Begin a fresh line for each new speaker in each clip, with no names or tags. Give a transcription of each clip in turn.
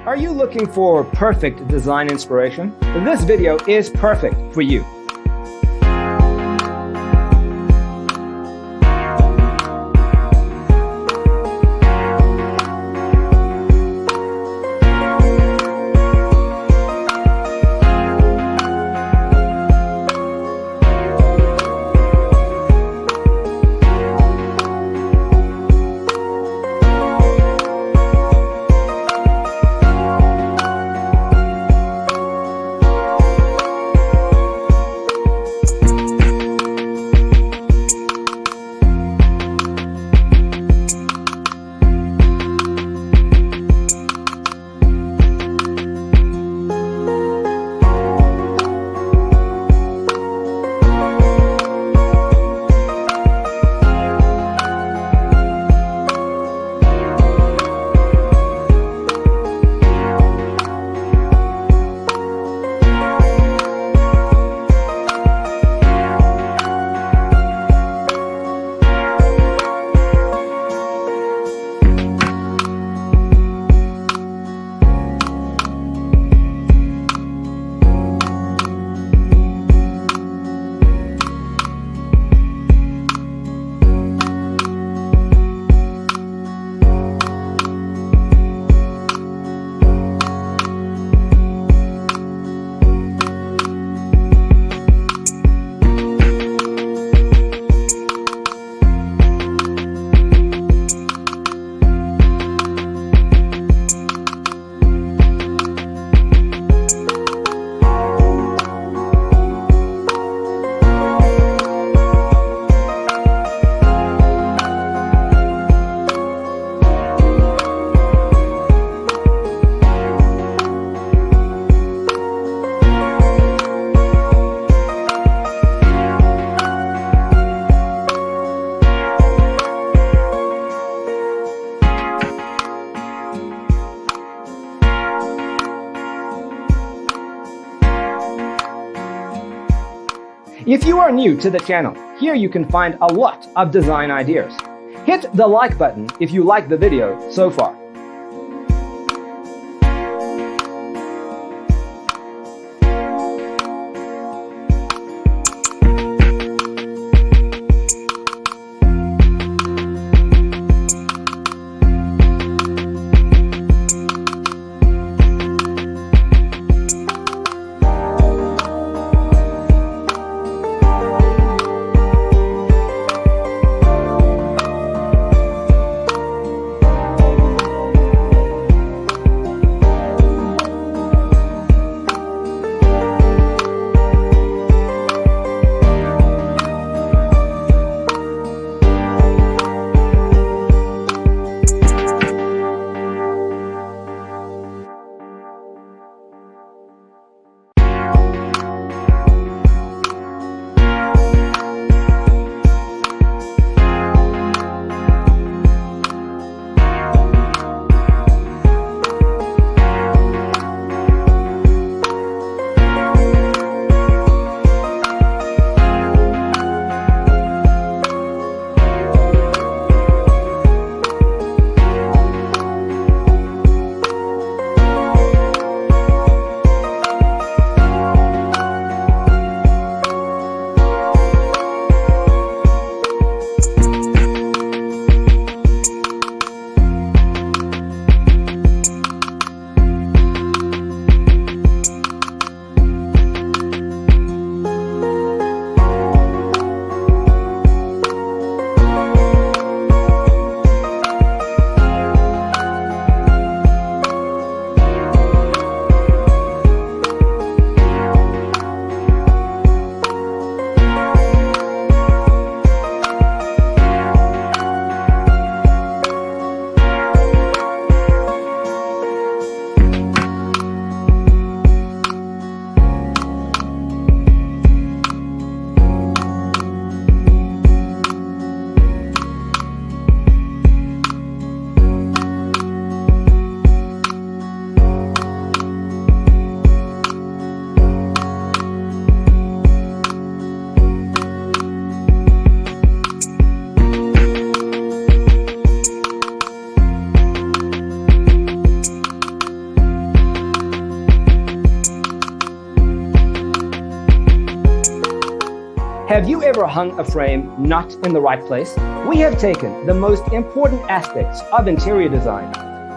Are you looking for perfect design inspiration? This video is perfect for you. If you are new to the channel, here you can find a lot of design ideas. Hit the like button if you like the video so far. Have you ever hung a frame not in the right place? We have taken the most important aspects of interior design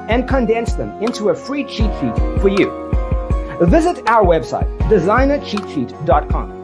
and condensed them into a free cheat sheet for you. Visit our website, designercheatsheet.com.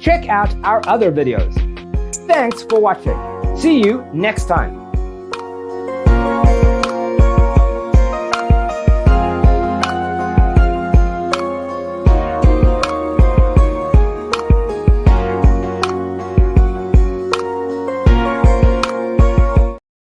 Check out our other videos. Thanks for watching. See you next time.